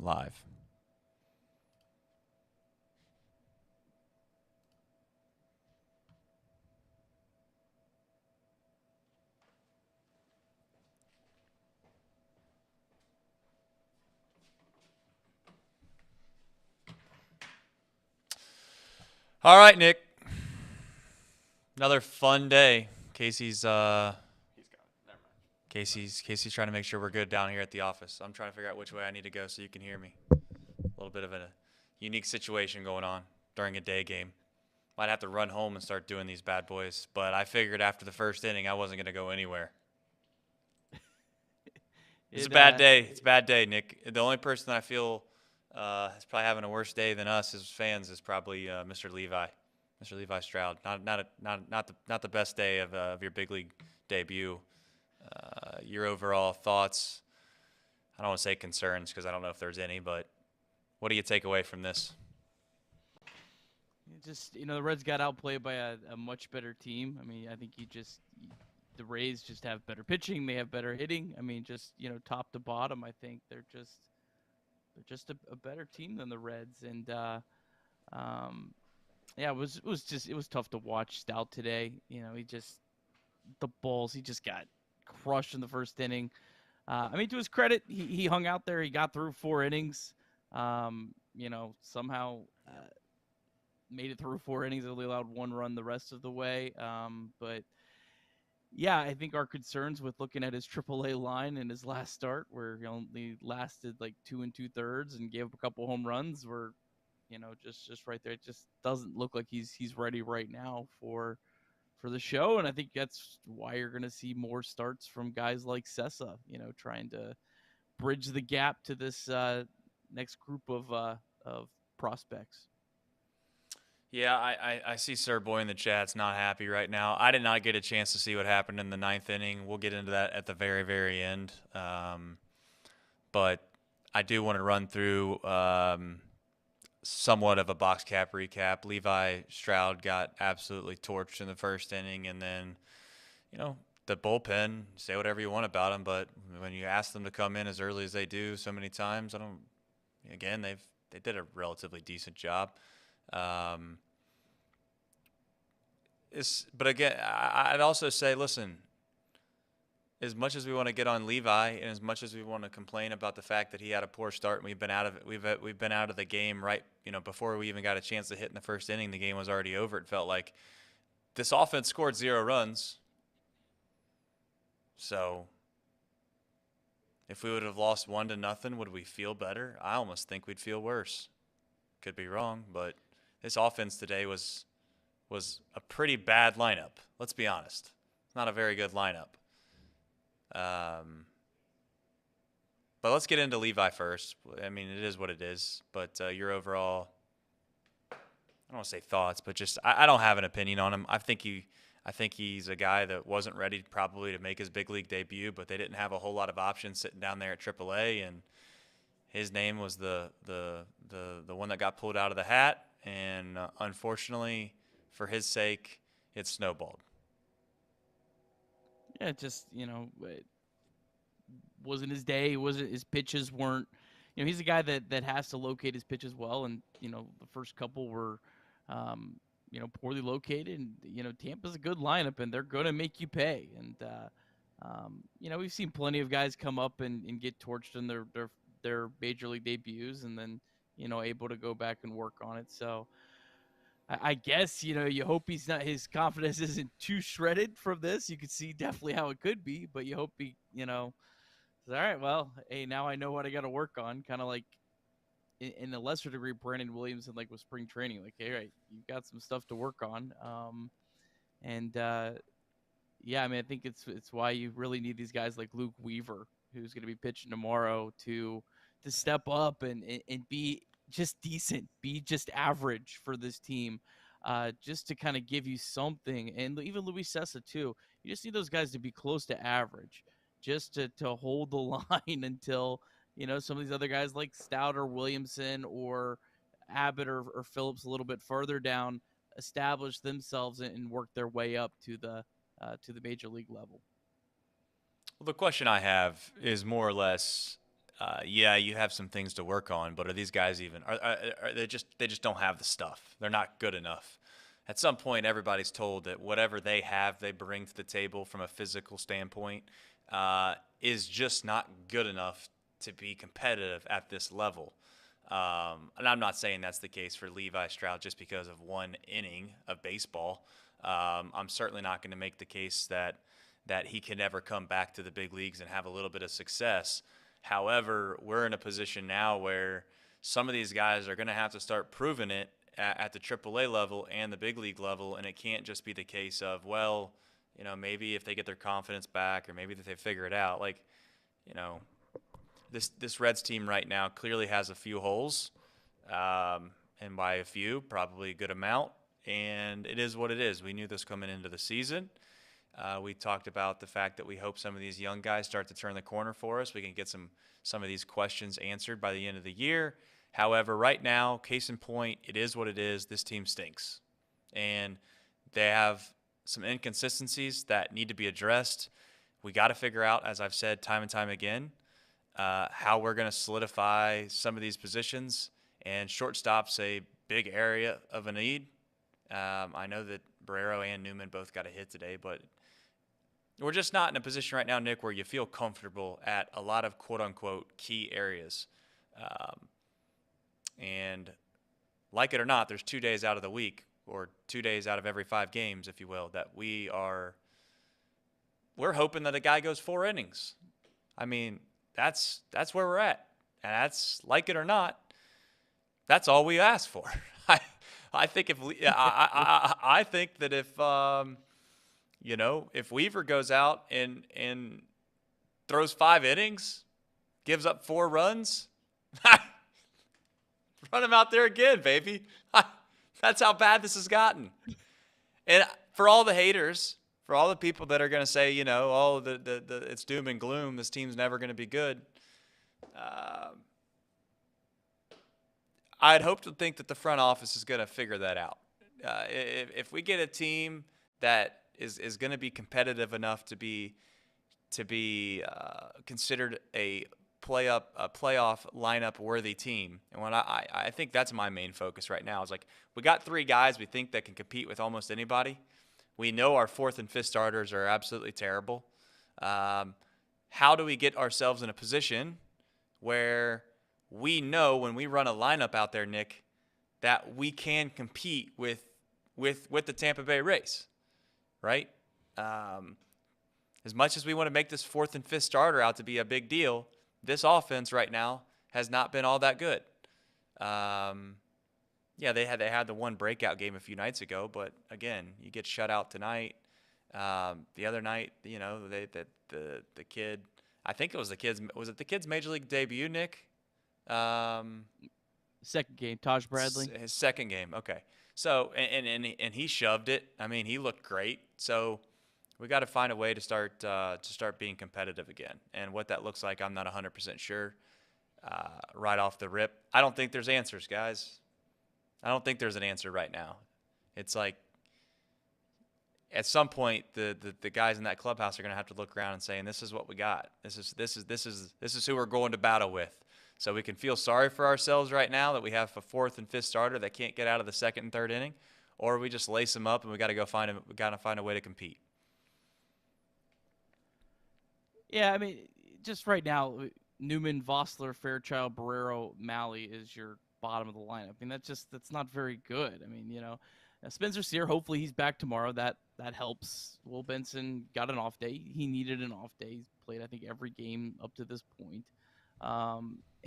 live. All right, Nick. Another fun day. Casey's He's gone. Never mind. Casey's trying to make sure we're good down here at the office. I'm trying to figure out which way I need to go so you can hear me. A little bit of a unique situation going on during a day game. Might have to run home and start doing these bad boys, but I figured after the first inning I wasn't going to go anywhere. It's a bad day. It's a bad day, Nick. The only person that I feel is probably having a worse day than us as fans is probably Mr. Levi Stroud. Not the best day of your big league debut. Your overall thoughts? I don't want to say concerns because I don't know if there's any, but what do you take away from this? Just, the Reds got outplayed by a much better team. I mean, I think the Rays just have better pitching. They have better hitting. I mean, just, top to bottom, I think they're just a better team than the Reds. And, yeah, it was tough to watch Stout today. He just got crushed in the first inning. I mean, to his credit, he hung out there. He got through 4 innings. Somehow made it through 4 innings. Only allowed 1 run the rest of the way. But yeah, I think our concerns with looking at his AAA line in his last start, where he only lasted like 2 2/3 and gave up a couple home runs, were, just right there. It just doesn't look like he's ready right now for the show. And I think that's why you're going to see more starts from guys like Sessa, trying to bridge the gap to this next group of prospects. Yeah, I see Sir Boy in the chat's not happy right now. I did not get a chance to see what happened in the 9th inning. We'll get into that at the very, very end. But I do want to run through somewhat of a box cap recap. Levi Stroud got absolutely torched in the first inning, and then, the bullpen, say whatever you want about them, but when you ask them to come in as early as they do so many times, they did a relatively decent job. But again, I'd also say, listen, as much as we want to get on Levi and as much as we want to complain about the fact that he had a poor start and we've been out of it, we've been out of the game right, before we even got a chance to hit in the first inning, the game was already over. It felt like this offense scored 0 runs. So if we would have lost 1-0, would we feel better? I almost think we'd feel worse. Could be wrong, but this offense today was a pretty bad lineup. Let's be honest. It's not a very good lineup. But let's get into Levi first. I mean, it is what it is. But your overall, I don't want to say thoughts, but just I don't have an opinion on him. I think he's a guy that wasn't ready probably to make his big league debut, but they didn't have a whole lot of options sitting down there at AAA, and his name was the one that got pulled out of the hat, and unfortunately, for his sake, it snowballed. Yeah, just, it wasn't his day. His pitches weren't, he's a guy that has to locate his pitches well. And, the first couple were, poorly located. And, Tampa's a good lineup and they're going to make you pay. And, we've seen plenty of guys come up and get torched in their major league debuts and then, able to go back and work on it. So, I guess, you hope his confidence isn't too shredded from this. You could see definitely how it could be, but you hope he, says, all right, well, hey, now I know what I got to work on. Kind of like in a lesser degree, Brandon Williams and like with spring training, like, hey, right, you've got some stuff to work on. Yeah, I mean, I think it's why you really need these guys like Luke Weaver, who's going to be pitching tomorrow, to step up and be just decent, be just average for this team, just to kind of give you something. And even Luis Sessa too. You just need those guys to be close to average, just to hold the line until some of these other guys like Stout or Williamson or Abbott or Phillips a little bit further down establish themselves and work their way up to the major league level. Well, the question I have is more or less, yeah, you have some things to work on, but are these guys even? Are they just don't have the stuff? They're not good enough. At some point, everybody's told that whatever they have, they bring to the table from a physical standpoint, is just not good enough to be competitive at this level. And I'm not saying that's the case for Levi Stroud just because of one inning of baseball. I'm certainly not going to make the case that he can never come back to the big leagues and have a little bit of success. However, we're in a position now where some of these guys are going to have to start proving it at the AAA level and the big league level, and it can't just be the case of, well, maybe if they get their confidence back or maybe that they figure it out. Like, this Reds team right now clearly has a few holes, and by a few, probably a good amount, and it is what it is. We knew this coming into the season. We talked about the fact that we hope some of these young guys start to turn the corner for us. We can get some of these questions answered by the end of the year. However, right now, case in point, it is what it is. This team stinks. And they have some inconsistencies that need to be addressed. We got to figure out, as I've said time and time again, how we're going to solidify some of these positions. And shortstop's a big area of a need. I know that Barrero and Newman both got a hit today, but we're just not in a position right now, Nick, where you feel comfortable at a lot of quote-unquote key areas. And like it or not, there's 2 days out of the week, or 2 days out of every 5 games, if you will, that we're hoping that a guy goes 4 innings. I mean, that's where we're at. And that's, like it or not, that's all we ask for. I think I think that if Weaver goes out and throws 5 innings, gives up 4 runs, run him out there again, baby. That's how bad this has gotten. And for all the haters, for all the people that are going to say, it's doom and gloom, this team's never going to be good. I'd hope to think that the front office is going to figure that out. If we get a team that is going to be competitive enough to be considered a playoff lineup worthy team, and when I think that's my main focus right now is like we got 3 guys we think that can compete with almost anybody. We know our 4th and 5th starters are absolutely terrible. How do we get ourselves in a position where we know when we run a lineup out there, Nick, that we can compete with the Tampa Bay Rays, right? As much as we want to make this 4th and 5th starter out to be a big deal, this offense right now has not been all that good. They had the one breakout game a few nights ago, but again, you get shut out tonight. The other night, the kid, I think it was the kid's major league debut, Nick? Second game, Taj Bradley. His second game, okay. So and he shoved it. I mean, he looked great. So we got to find a way to start being competitive again. And what that looks like, I'm not 100% sure. Right off the rip, I don't think there's answers, guys. I don't think there's an answer right now. It's like at some point the guys in that clubhouse are going to have to look around and say, and this is what we got. This is who we're going to battle with. So we can feel sorry for ourselves right now that we have a 4th and 5th starter that can't get out of the 2nd and 3rd inning, or we just lace them up and we got to find a way to compete. Yeah, I mean, just right now, Newman, Vossler, Fairchild, Barrero, Malley is your bottom of the lineup. I mean, that's not very good. I mean, Spencer Steer, hopefully he's back tomorrow. That helps. Will Benson got an off day. He needed an off day. He's played, I think, every game up to this point.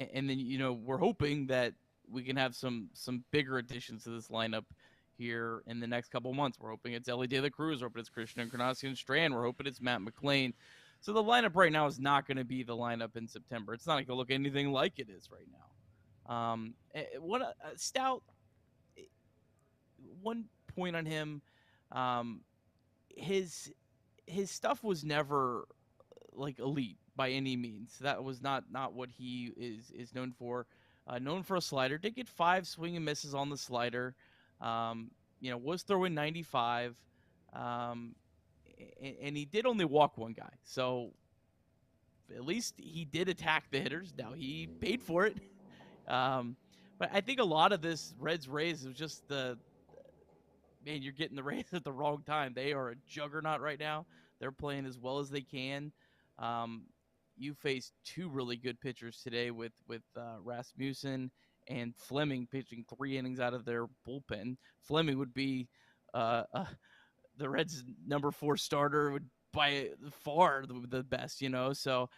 And then, we're hoping that we can have some bigger additions to this lineup here in the next couple months. We're hoping it's Ellie De La Cruz. We're hoping it's Christian Encarnacion Strand. We're hoping it's Matt McLean. So the lineup right now is not going to be the lineup in September. It's not going to look anything like it is right now. Stout, one point on him, his stuff was never like elite by any means. That was not what he is known for. Known for a slider. Did get 5 swing and misses on the slider. Was throwing 95. And he did only walk 1 guy. So at least he did attack the hitters. Now he paid for it. But I think a lot of this Reds Rays was just man, you're getting the Rays at the wrong time. They are a juggernaut right now. They're playing as well as they can. Um, you faced two really good pitchers today with Rasmussen and Fleming pitching 3 innings out of their bullpen. Fleming would be the Reds' number 4 starter, would by far the best, So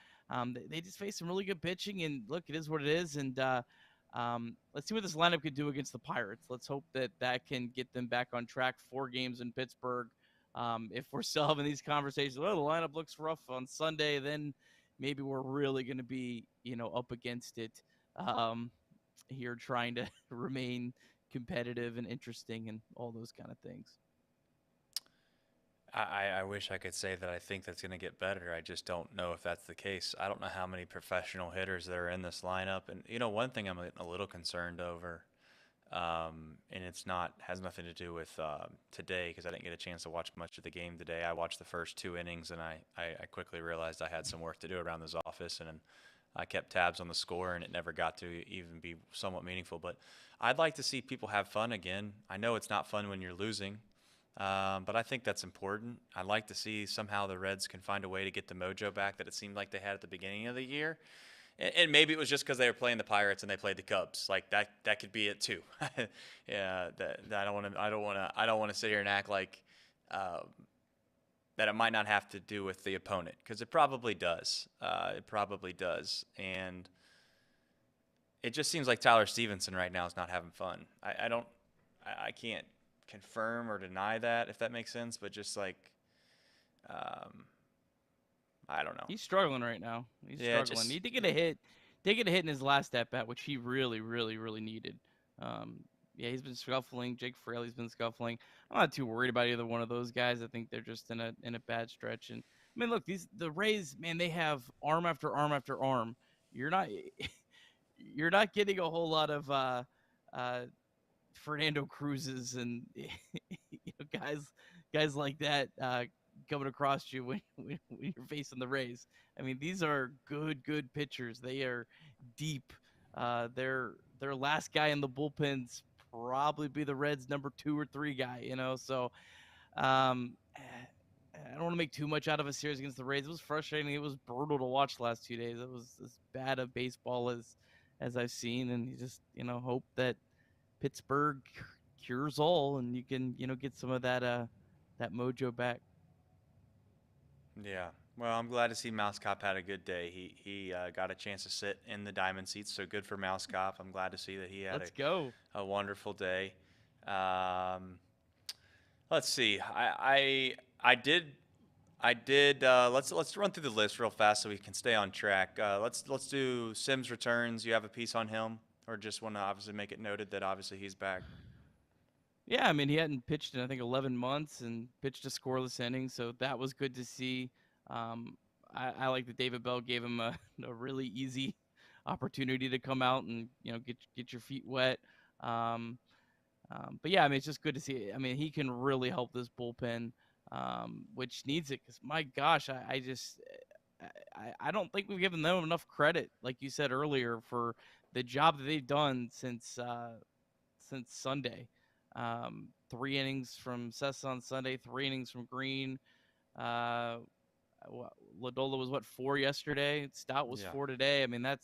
they just faced some really good pitching, and look, it is what it is. And let's see what this lineup could do against the Pirates. Let's hope that can get them back on track. 4 games in Pittsburgh. If we're still having these conversations, well, the lineup looks rough on Sunday, then maybe we're really going to be, up against it here, trying to remain competitive and interesting and all those kind of things. I wish I could say that I think that's going to get better. I just don't know if that's the case. I don't know how many professional hitters there are in this lineup. And, one thing I'm a little concerned over, and has nothing to do with today, because I didn't get a chance to watch much of the game today. I watched the first 2 innings, and I quickly realized I had some work to do around this office, and I kept tabs on the score, and it never got to even be somewhat meaningful. But I'd like to see people have fun again. I know it's not fun when you're losing. But I think that's important. I'd like to see somehow the Reds can find a way to get the mojo back that it seemed like they had at the beginning of the year. And maybe it was just because they were playing the Pirates and they played the Cubs. Like that could be it too. Yeah, I don't want to sit here and act like that it might not have to do with the opponent, because it probably does. It probably does. And it just seems like Tyler Stevenson right now is not having fun. I can't confirm or deny that, if that makes sense, but just like I don't know. He's struggling right now. He's struggling. He did get a hit. In his last at bat, which he really, really, really needed. He's been scuffling. Jake Fraley's been scuffling. I'm not too worried about either one of those guys. I think they're just in a bad stretch. And I mean, look, the Rays, man, they have arm after arm after arm. You're not getting a whole lot of Fernando Cruz's and guys like that coming across you when you're facing the Rays. I mean, these are good pitchers. They are deep. Their last guy in the bullpen's probably be the Reds' number 2 or 3 guy. So I don't want to make too much out of a series against the Rays. It was frustrating. It was brutal to watch the last 2 days. It was as bad a baseball as I've seen, and you just hope that Pittsburgh cures all, and you can get some of that mojo back. Yeah. Well, I'm glad to see Mouse Cop had a good day. He got a chance to sit in the diamond seats, so good for Mouse Cop. I'm glad to see that he had a wonderful day. Let's see. I did. Let's run through the list real fast so we can stay on track. Let's do Sims returns. You have a piece on him, or just want to obviously make it noted that obviously he's back? Yeah, I mean, he hadn't pitched in, I think, 11 months and pitched a scoreless inning, so that was good to see. I like that David Bell gave him a really easy opportunity to come out and get your feet wet. But yeah, I mean, it's just good to see. I mean, he can really help this bullpen, which needs it, because my gosh, I don't think we've given them enough credit, like you said earlier, for the job that they've done since Sunday. 3 innings from Sessa on Sunday, 3 innings from Green. Ladola was 4 yesterday. Stout was 4 today. I mean, that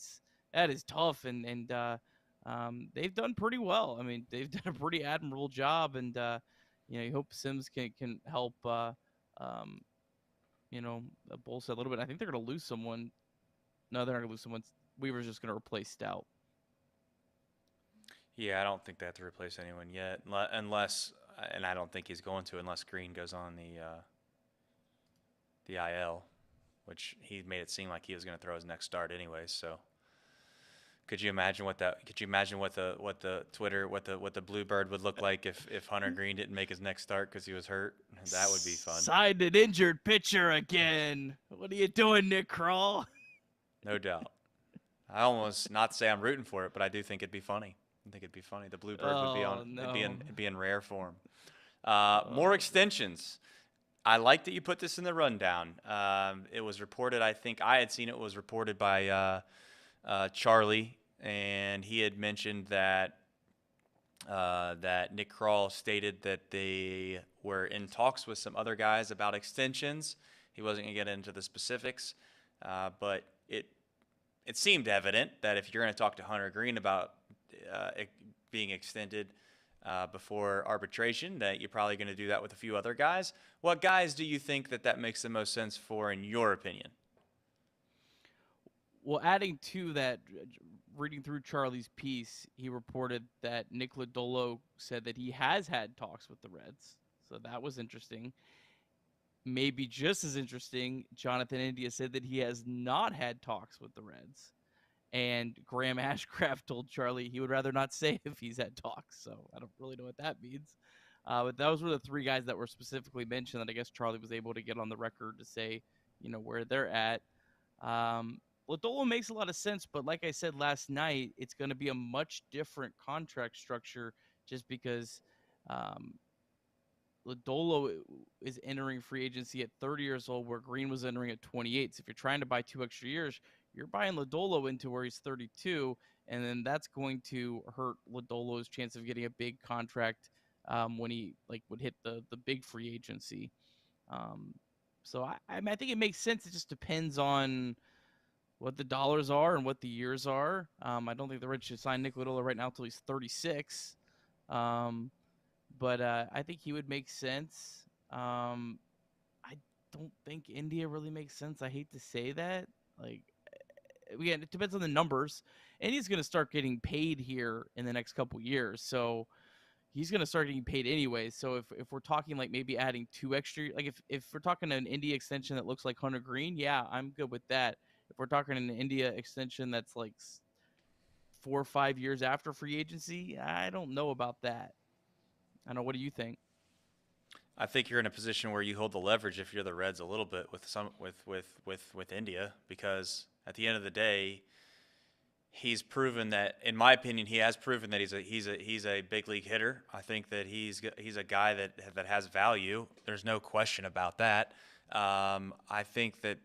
is tough, and they've done pretty well. I mean, they've done a pretty admirable job, and you hope Sims can help bolster a little bit. I think they're going to lose someone. No, they're not going to lose someone. Weaver's just going to replace Stout. Yeah, I don't think they have to replace anyone yet, unless, and I don't think he's going to, unless Green goes on the IL, which he made it seem like he was going to throw his next start anyway. So, could you imagine what the Bluebird would look like if Hunter Green didn't make his next start because he was hurt? That would be fun. Signed an injured pitcher again. What are you doing, Nick Kroll? No doubt. I almost not say I'm rooting for it, but I do think it'd be funny. I think it'd be funny. The Bluebird would be on. No. It'd be in rare form. More extensions. I like that you put this in the rundown. It was reported, I think I had seen it was reported by Charlie, and he had mentioned that Nick Krall stated that they were in talks with some other guys about extensions. He wasn't going to get into the specifics, but it seemed evident that if you're going to talk to Hunter Green about being extended before arbitration, that you're probably going to do that with a few other guys. What guys do you think that makes the most sense for, in your opinion? Well, adding to that, reading through Charlie's piece, he reported that Nick Lodolo said that he has had talks with the Reds. So that was interesting. Maybe just as interesting, Jonathan India said that he has not had talks with the Reds. And Graham Ashcraft told Charlie he would rather not say if he's had talks. So I don't really know what that means. But those were the three guys that were specifically mentioned that I guess Charlie was able to get on the record to say, where they're at. Lodolo makes a lot of sense, but like I said last night, it's going to be a much different contract structure just because Lodolo is entering free agency at 30 years old, where Green was entering at 28. So if you're trying to buy 2 extra years, you're buying Lodolo into where he's 32, and then that's going to hurt Lodolo's chance of getting a big contract when he would hit the big free agency. So I think it makes sense. It just depends on what the dollars are and what the years are. I don't think the Reds should sign Nick Lodolo right now until he's 36. But I think he would make sense. I don't think India really makes sense. I hate to say that. Again, it depends on the numbers. India's going to start getting paid here in the next couple years. So he's going to start getting paid anyway. So if we're talking maybe adding 2 extra, if we're talking an India extension that looks like Hunter Green, yeah, I'm good with that. If we're talking an India extension that's 4 or 5 years after free agency, I don't know about that. I don't know. What do you think? I think you're in a position where you hold the leverage if you're the Reds a little bit with India, because at the end of the day, he's proven that, in my opinion, he has proven that he's a big league hitter. I think that he's a guy that has value. There's no question about that. I think that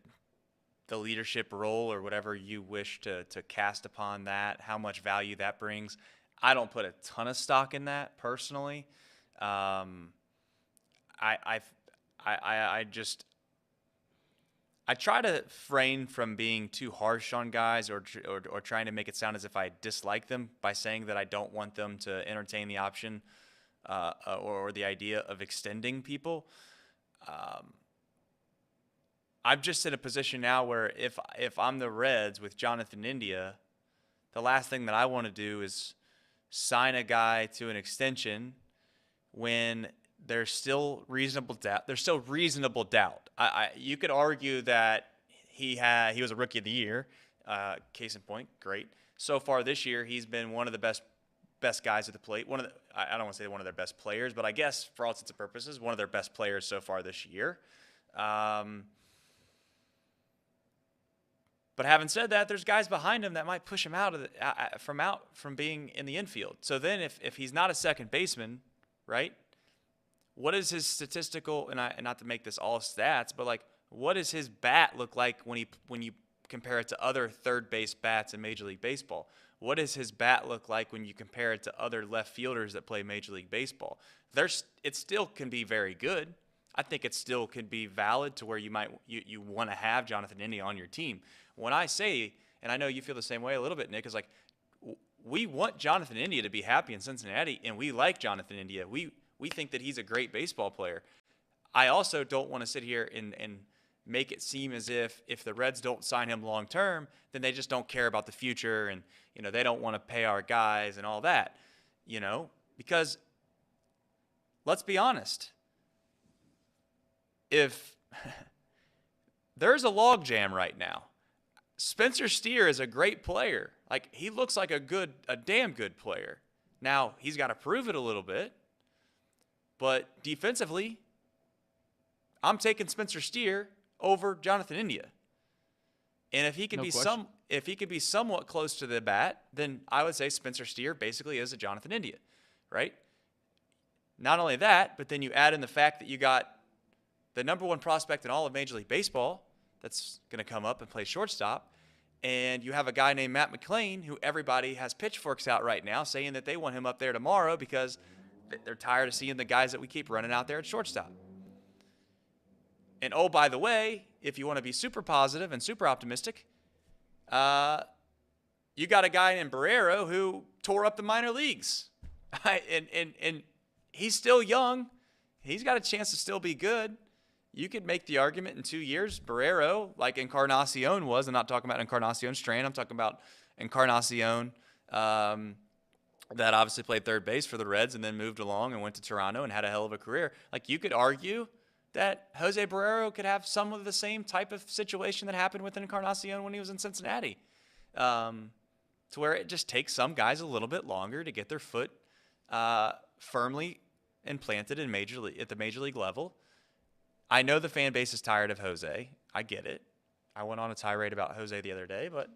the leadership role, or whatever you wish to cast upon that, how much value that brings, I don't put a ton of stock in that personally. I try to refrain from being too harsh on guys or trying to make it sound as if I dislike them by saying that I don't want them to entertain the option or the idea of extending people. I'm just in a position now where if I'm the Reds with Jonathan India, the last thing that I want to do is sign a guy to an extension when there's still reasonable doubt. There's still reasonable doubt. You could argue that he was a rookie of the year. Case in point, great. So far this year, he's been one of the best guys at the plate. I don't want to say one of their best players, but I guess for all intents and purposes, one of their best players so far this year. But having said that, there's guys behind him that might push him out from being in the infield. So then, if he's not a second baseman, right? What is his statistical, and not to make this all stats, but what does his bat look like when you compare it to other third base bats in Major League Baseball? What does his bat look like when you compare it to other left fielders that play Major League Baseball? It still can be very good. I think it still can be valid to where you want to have Jonathan India on your team. When I say, and I know you feel the same way a little bit, Nick, is we want Jonathan India to be happy in Cincinnati, and we like Jonathan India. We think that he's a great baseball player. I also don't want to sit here and make it seem as if the Reds don't sign him long term, then they just don't care about the future and they don't want to pay our guys and all that. Because let's be honest. If there's a logjam right now, Spencer Steer is a great player. He looks like a damn good player. Now, he's got to prove it a little bit. But defensively, I'm taking Spencer Steer over Jonathan India. And if he can be somewhat close to the bat, then I would say Spencer Steer basically is a Jonathan India, right? Not only that, but then you add in the fact that you got the number one prospect in all of Major League Baseball that's going to come up and play shortstop. And you have a guy named Matt McClain, who everybody has pitchforks out right now saying that they want him up there tomorrow because they're tired of seeing the guys that we keep running out there at shortstop. And oh, by the way, if you want to be super positive and super optimistic, you got a guy named Barrero who tore up the minor leagues. And he's still young. He's got a chance to still be good. You could make the argument in 2 years, Barrero, like Encarnacion was. I'm not talking about Encarnacion Strand. I'm talking about Encarnacion that obviously played third base for the Reds and then moved along and went to Toronto and had a hell of a career. Like, you could argue that Jose Barrero could have some of the same type of situation that happened with Encarnacion when he was in Cincinnati, to where it just takes some guys a little bit longer to get their foot firmly implanted in at the major league level. I know the fan base is tired of Jose. I get it. I went on a tirade about Jose the other day, but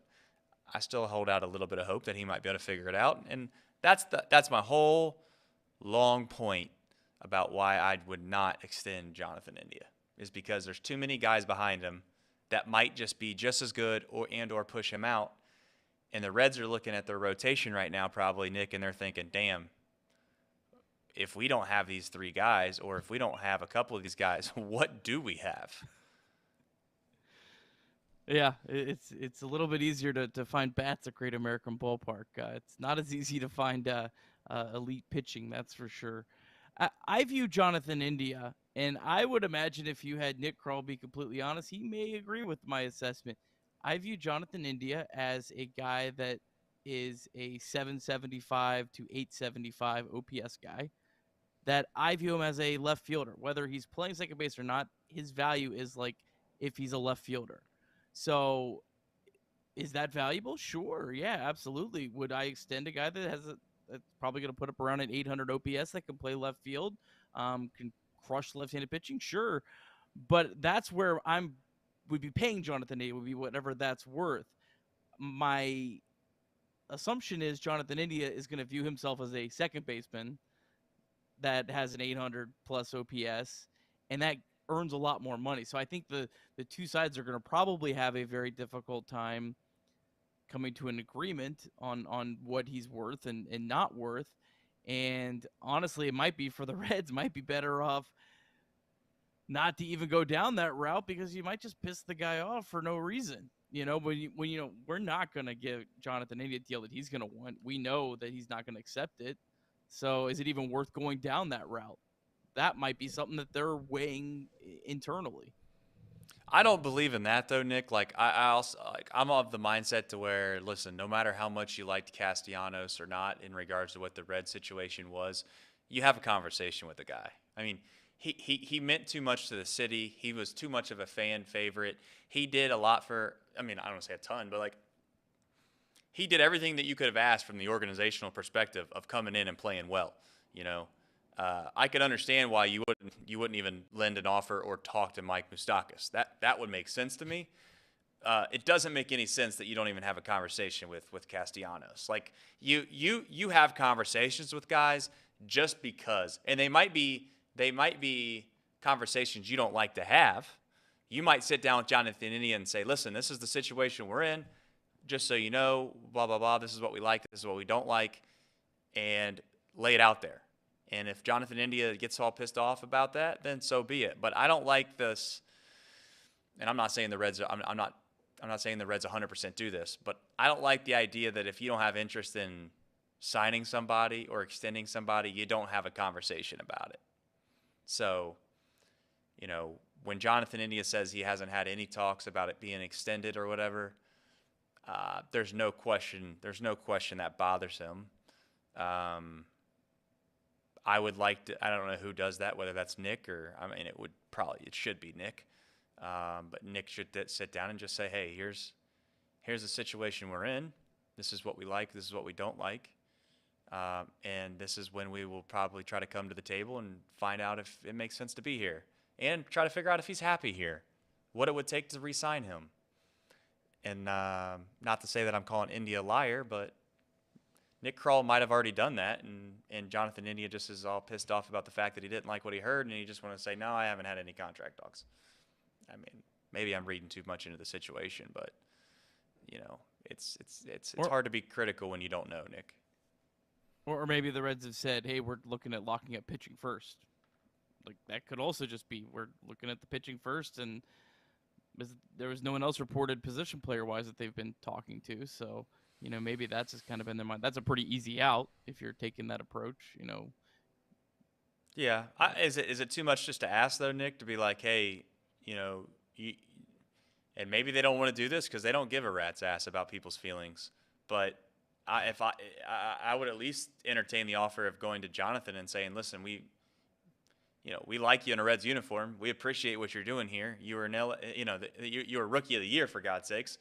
I still hold out a little bit of hope that he might be able to figure it out. And that's my whole long point about why I would not extend Jonathan India, is because there's too many guys behind him that might just be just as good or push him out. And the Reds are looking at their rotation right now, probably, Nick, and they're thinking, damn, if we don't have these three guys, or if we don't have a couple of these guys, what do we have? Yeah, it's a little bit easier to find bats at Great American Ballpark. It's not as easy to find elite pitching, that's for sure. I view Jonathan India, and I would imagine if you had Nick Kroll be completely honest, he may agree with my assessment. I view Jonathan India as a guy that is a 775 to 875 OPS guy. That I view him as a left fielder. Whether he's playing second base or not, his value is like if he's a left fielder. So is that valuable? Sure. Yeah, absolutely. Would I extend a guy that that's probably going to put up around an 800 OPS that can play left field, can crush left-handed pitching? Sure. But that's where would be paying Jonathan India, would be whatever that's worth. My assumption is Jonathan India is going to view himself as a second baseman that has an 800 plus OPS, and that earns a lot more money. So I think the two sides are going to probably have a very difficult time coming to an agreement on what he's worth and not worth. And honestly, it might be for the Reds, might be better off not to even go down that route, because you might just piss the guy off for no reason. When we're not going to give Jonathan India a deal that he's going to want. We know that he's not going to accept it. So is it even worth going down that route? That might be something that they're weighing internally. I don't believe in that, though, Nick. Like, I also, I'm of the mindset to where, listen, no matter how much you liked Castellanos or not in regards to what the Red situation was, you have a conversation with the guy. I mean, he meant too much to the city. He was too much of a fan favorite. He did a lot for, I mean, I don't want to say a ton, but like, he did everything that you could have asked from the organizational perspective of coming in and playing well. I could understand why you wouldn't even lend an offer or talk to Mike Moustakas. That would make sense to me. It doesn't make any sense that you don't even have a conversation with Castellanos. Like, you have conversations with guys just because, and they might be conversations you don't like to have. You might sit down with Jonathan India and say, listen, this is the situation we're in. Just so you know, blah, blah, blah, this is what we like, this is what we don't like, and lay it out there. And if Jonathan India gets all pissed off about that, then so be it. But I don't like this, and I'm not saying the Reds, I'm not saying the Reds 100% do this, but I don't like the idea that if you don't have interest in signing somebody or extending somebody, you don't have a conversation about it. So, when Jonathan India says he hasn't had any talks about it being extended or whatever, there's no question that bothers him. I would like to, I don't know who does that, whether that's Nick or, it should be Nick. But Nick should sit down and just say, hey, here's the situation we're in. This is what we like. This is what we don't like. And this is when we will probably try to come to the table and find out if it makes sense to be here and try to figure out if he's happy here, what it would take to re-sign him. And not to say that I'm calling India a liar, but Nick Kroll might have already done that, and and Jonathan India just is all pissed off about the fact that he didn't like what he heard, and he just want to say, no, I haven't had any contract talks. I mean, maybe I'm reading too much into the situation, but it's hard to be critical when you don't know, Nick. Or maybe the Reds have said, hey, we're looking at locking up pitching first. Like, that could also just be, we're looking at the pitching first, and there was no one else reported position player-wise that they've been talking to. So, maybe that's just kind of in their mind. That's a pretty easy out if you're taking that approach, Yeah. Is it too much just to ask, though, Nick, to be like, hey, and maybe they don't want to do this because they don't give a rat's ass about people's feelings. But I would at least entertain the offer of going to Jonathan and saying, listen, we like you in a Reds uniform. We appreciate what you're doing here. You were you were Rookie of the Year, for God's sakes.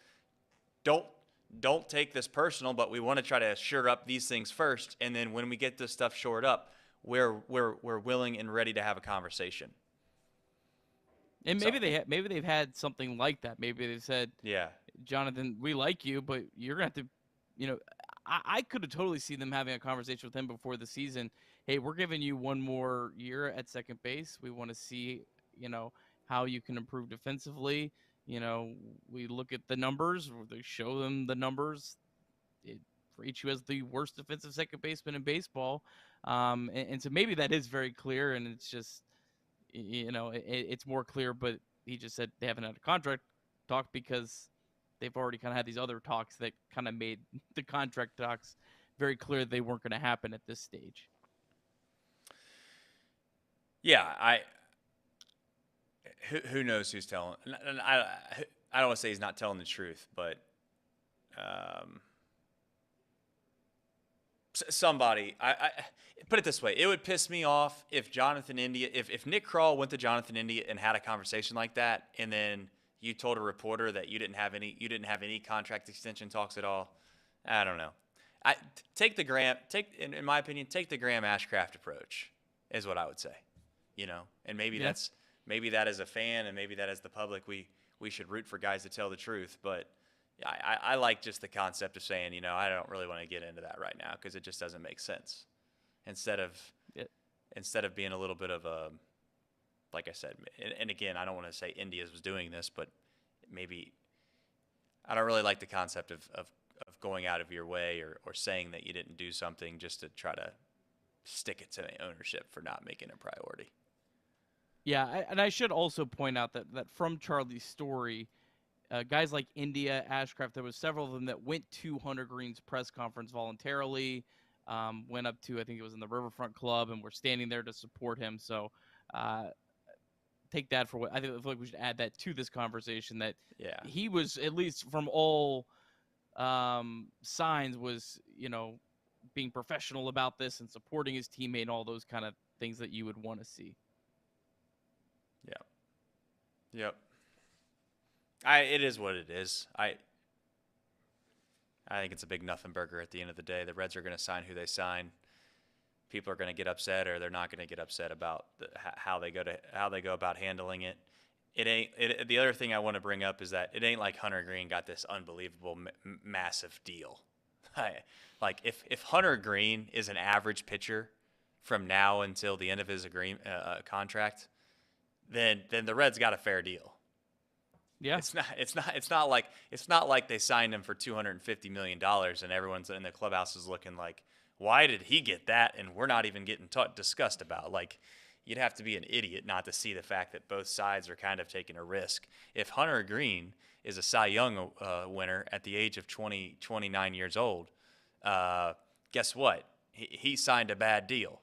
Don't take this personal, but we want to try to shore up these things first, and then when we get this stuff shored up, we're willing and ready to have a conversation. And maybe they've had something like that. Maybe they've said, yeah, Jonathan, we like you, but you're gonna have to, I could have totally seen them having a conversation with him before the season. Hey, we're giving you one more year at second base. We want to see, how you can improve defensively. We look at the numbers. They show them the numbers. It rates you as the worst defensive second baseman in baseball. And so maybe that is very clear, and it's just, it's more clear. But he just said they haven't had a contract talk because they've already kind of had these other talks that kind of made the contract talks very clear they weren't going to happen at this stage. Yeah, who knows who's telling? And I don't want to say he's not telling the truth, but somebody. I put it this way: it would piss me off if Jonathan India, if Nick Krall went to Jonathan India and had a conversation like that, and then you told a reporter that you didn't have any contract extension talks at all. I don't know. In my opinion, take the Graham Ashcraft approach is what I would say. And maybe that as a fan and maybe that as the public, we should root for guys to tell the truth. But I like just the concept of saying, I don't really want to get into that right now because it just doesn't make sense. Instead of being a little bit of a, like I said, and again, I don't want to say India's was doing this, but maybe I don't really like the concept of going out of your way or saying that you didn't do something just to try to stick it to ownership for not making it a priority. Yeah, and I should also point out that from Charlie's story, guys like India, Ashcraft, there was several of them that went to Hunter Green's press conference voluntarily, went up to, I think it was in the Riverfront Club, and were standing there to support him. So take that for what I feel like we should add that to this conversation, that he was, at least from all signs, was, being professional about this and supporting his teammate and all those kind of things that you would want to see. Yep. It is what it is. I think it's a big nothing burger at the end of the day. The Reds are going to sign who they sign. People are going to get upset, or they're not going to get upset about how they go about handling it. The other thing I want to bring up is that it ain't like Hunter Green got this unbelievable massive deal. Like if Hunter Green is an average pitcher from now until the end of his contract, then the Reds got a fair deal. Yeah. It's not like they signed him for $250 million and everyone's in the clubhouse is looking like, why did he get that and we're not even getting discussed about? Like, you'd have to be an idiot not to see the fact that both sides are kind of taking a risk. If Hunter Green is a Cy Young winner at the age of 29 years old, guess what? He signed a bad deal.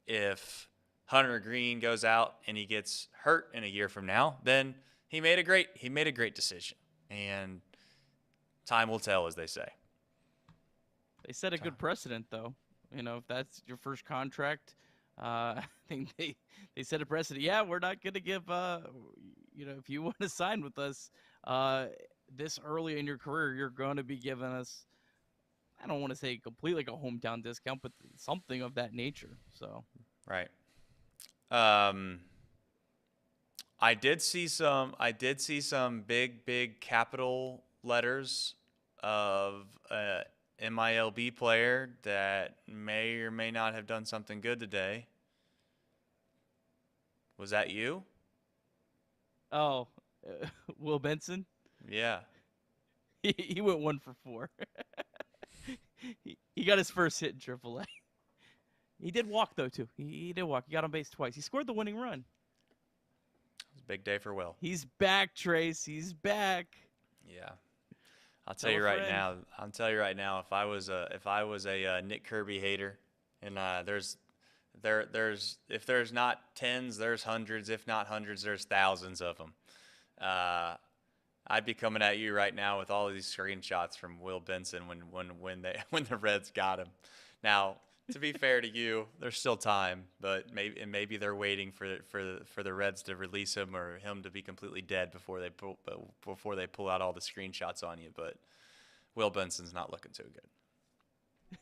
If Hunter Green goes out and he gets hurt in a year from now, then he made a great decision. And time will tell, as they say. They set a good precedent, though. If that's your first contract, I think they set a precedent. Yeah, we're not going to give, if you want to sign with us this early in your career, you're going to be giving us, I don't want to say completely like a hometown discount, but something of that nature. So right. I did see some big capital letters of MILB player that may or may not have done something good today. Was that you? Oh, Will Benson. Yeah. He went 1 for 4. he got his first hit in AAA. He did walk though too. He did walk. He got on base twice. He scored the winning run. It was a big day for Will. He's back, Trace. He's back. Yeah. I'll tell you right now. If I was a Nick Kirby hater, and if there's not tens, there's hundreds. If not hundreds, there's thousands of them. I'd be coming at you right now with all of these screenshots from Will Benson when the Reds got him. Now, to be fair to you, there's still time, but maybe they're waiting for the Reds to release him or him to be completely dead before they pull out all the screenshots on you. But Will Benson's not looking too good.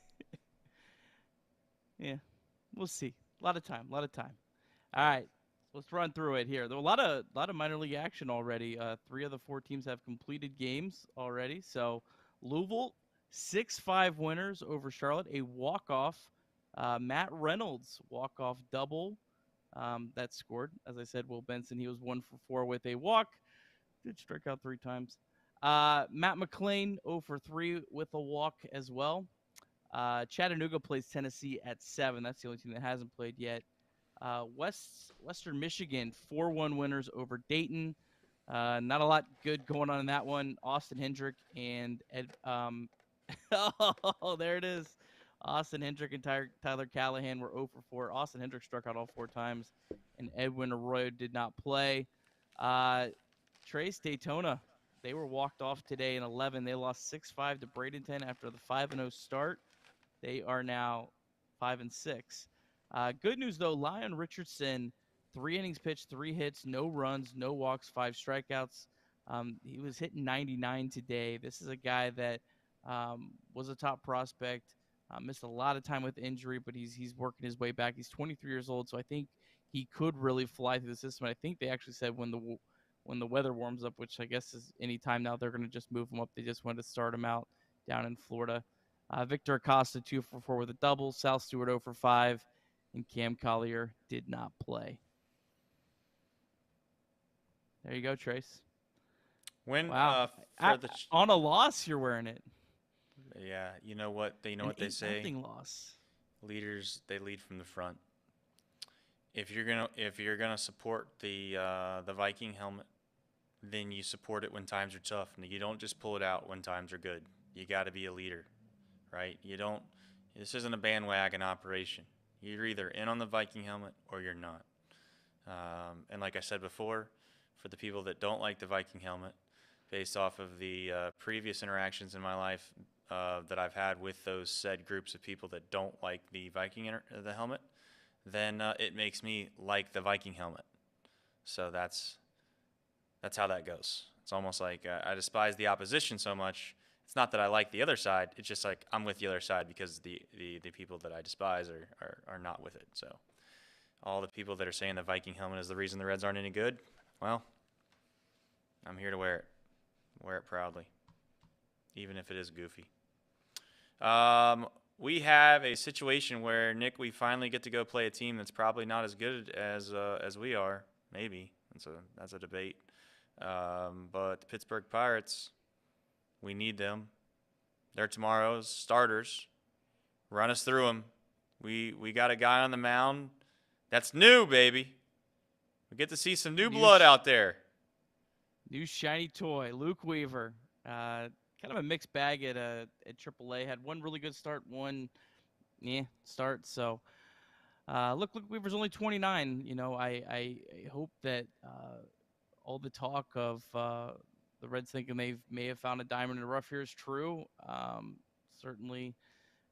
Yeah, we'll see. A lot of time. All right, let's run through it here. There were a lot of minor league action already. 3 of the 4 teams have completed games already. So Louisville 6-5 winners over Charlotte, a walk-off. Matt Reynolds walk-off double that scored. As I said, Will Benson, he was 1 for 4 with a walk. Did strike out 3 times. Matt McClain 0 for 3 with a walk as well. Chattanooga plays Tennessee at 7. That's the only team that hasn't played yet. Western Michigan 4-1 winners over Dayton. Not a lot good going on in that one. Austin Hendrick and oh, there it is. Austin Hendrick and Tyler Callahan were 0 for 4. Austin Hendrick struck out all 4 times, and Edwin Arroyo did not play. Trace Daytona, they were walked off today in 11. They lost 6-5 to Bradenton after the 5-0 start. They are now 5-6. Good news, though, Lyon Richardson, 3 innings pitched, 3 hits, no runs, no walks, 5 strikeouts. He was hitting 99 today. This is a guy that was a top prospect. Missed a lot of time with injury, but he's working his way back. He's 23 years old, so I think he could really fly through the system. I think they actually said when the weather warms up, which I guess is any time now, they're going to just move him up. They just wanted to start him out down in Florida. Victor Acosta 2 for 4 with a double. Sal Stewart 0 for 5, and Cam Collier did not play. There you go, Trace. Wow. On a loss, you're wearing it. Yeah, you know what they say. Nothing loss. Leaders, they lead from the front. If you're gonna support the Viking helmet, then you support it when times are tough. And you don't just pull it out when times are good. You got to be a leader, right? This isn't a bandwagon operation. You're either in on the Viking helmet or you're not. And like I said before, for the people that don't like the Viking helmet, based off of the previous interactions in my life that I've had with those said groups of people that don't like the the helmet, then it makes me like the Viking helmet. So that's how that goes. It's almost like I despise the opposition so much. It's not that I like the other side. It's just like I'm with the other side because the people that I despise are not with it. So all the people that are saying the Viking helmet is the reason the Reds aren't any good, well, I'm here to wear it. Wear it proudly, even if it is goofy. We have a situation where, Nick, we finally get to go play a team that's probably not as good as we are. Maybe that's a debate. But the Pittsburgh Pirates, we need them. They're tomorrow's starters. Run us through them. We got a guy on the mound that's new, baby. We get to see some new blood out there. New shiny toy, Luke Weaver. Kind of a mixed bag at AAA. Had one really good start, one start. So, Luke Weaver's only 29. You know, I hope that all the talk of the Reds thinking they may have found a diamond in the rough here is true. Certainly,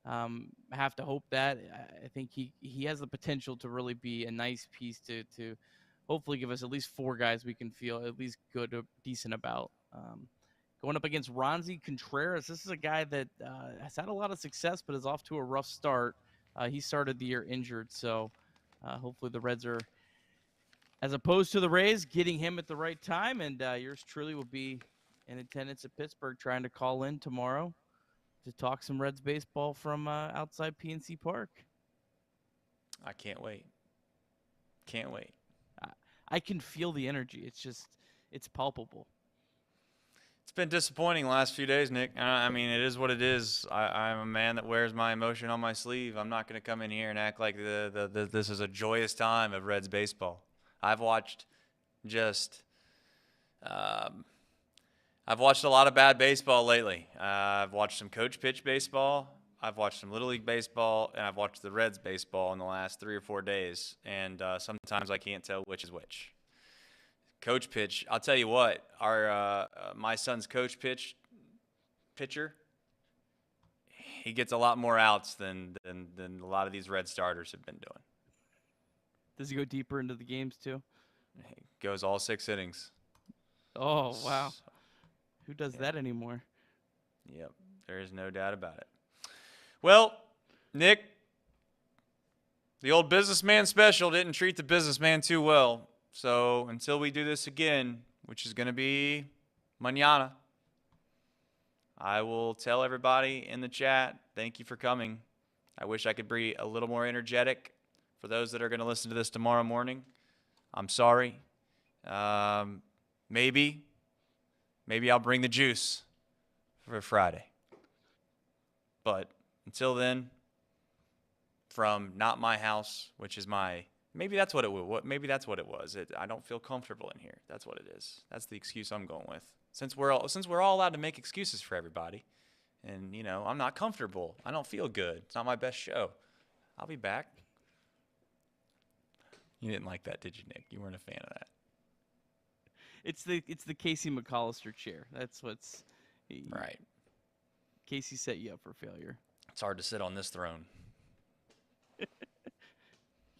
have to hope that. I think he has the potential to really be a nice piece to hopefully give us at least 4 guys we can feel at least good or decent about. Going up against Ronzi Contreras, this is a guy that has had a lot of success but is off to a rough start. He started the year injured, so hopefully the Reds are, as opposed to the Rays, getting him at the right time, and yours truly will be in attendance at Pittsburgh trying to call in tomorrow to talk some Reds baseball from outside PNC Park. I can't wait. Can't wait. I can feel the energy. It's palpable. It's been disappointing the last few days, Nick. I mean, it is what it is. I'm a man that wears my emotion on my sleeve. I'm not going to come in here and act like this is a joyous time of Reds baseball. I've watched I've watched a lot of bad baseball lately. I've watched some coach pitch baseball. I've watched some Little League baseball, and I've watched the Reds baseball in the last 3 or 4 days. And sometimes I can't tell which is which. Coach pitch, I'll tell you what, my son's coach pitcher, he gets a lot more outs than a lot of these Red starters have been doing. Does he go deeper into the games too? He goes all 6 innings. Oh, wow. Who does that anymore? Yep, there is no doubt about it. Well, Nick, the old businessman special didn't treat the businessman too well. So until we do this again, which is going to be mañana, I will tell everybody in the chat, thank you for coming. I wish I could be a little more energetic. For those that are going to listen to this tomorrow morning, I'm sorry. Maybe I'll bring the juice for Friday. But until then, from Not My House, which is maybe that's what it was. Maybe that's what it was. I don't feel comfortable in here. That's what it is. That's the excuse I'm going with. Since we're all allowed to make excuses for everybody, and I'm not comfortable. I don't feel good. It's not my best show. I'll be back. You didn't like that, did you, Nick? You weren't a fan of that. It's the Casey McAllister chair. That's what's right. Casey set you up for failure. It's hard to sit on this throne.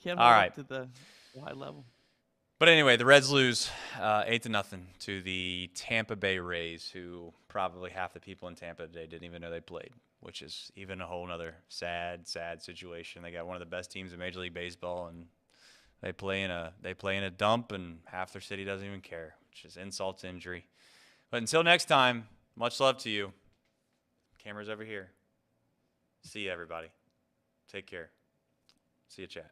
Can't all hold right. up to the high level. But anyway, the Reds lose 8-0 to the Tampa Bay Rays, who probably half the people in Tampa today didn't even know they played, which is even a whole other sad situation. They got one of the best teams in Major League Baseball, and they play in a dump, and half their city doesn't even care, which is insult to injury. But until next time, much love to you. Camera's over here. See you, everybody. Take care. See you, chat.